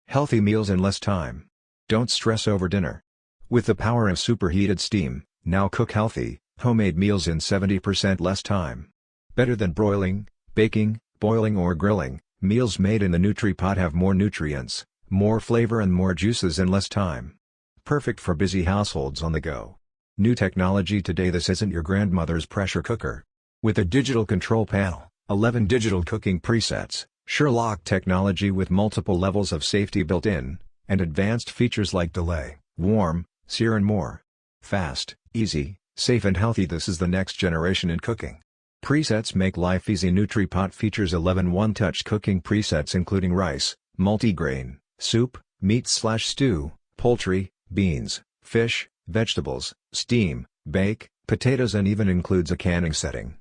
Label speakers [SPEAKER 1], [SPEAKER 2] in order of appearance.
[SPEAKER 1] Healthy meals in less time. Don't stress over dinner. With the power of superheated steam, now cook healthy, homemade meals in 70% less time. Better than broiling, baking, boiling or grilling, meals made in the NutriPot have more nutrients, more flavor and more juices in less time. Perfect for busy households on the go. New technology today. This isn't your grandmother's pressure cooker. With a digital control panel, 11 digital cooking presets, Sherlock technology with multiple levels of safety built in, and advanced features like delay, warm, SEAR and more. Fast, easy, safe and healthy. This is the next generation in cooking. Presets make life easy. NutriPot features 11 one-touch cooking presets including rice, multigrain, soup, meat/stew, poultry, beans, fish, vegetables, steam, bake, potatoes and even includes a canning setting.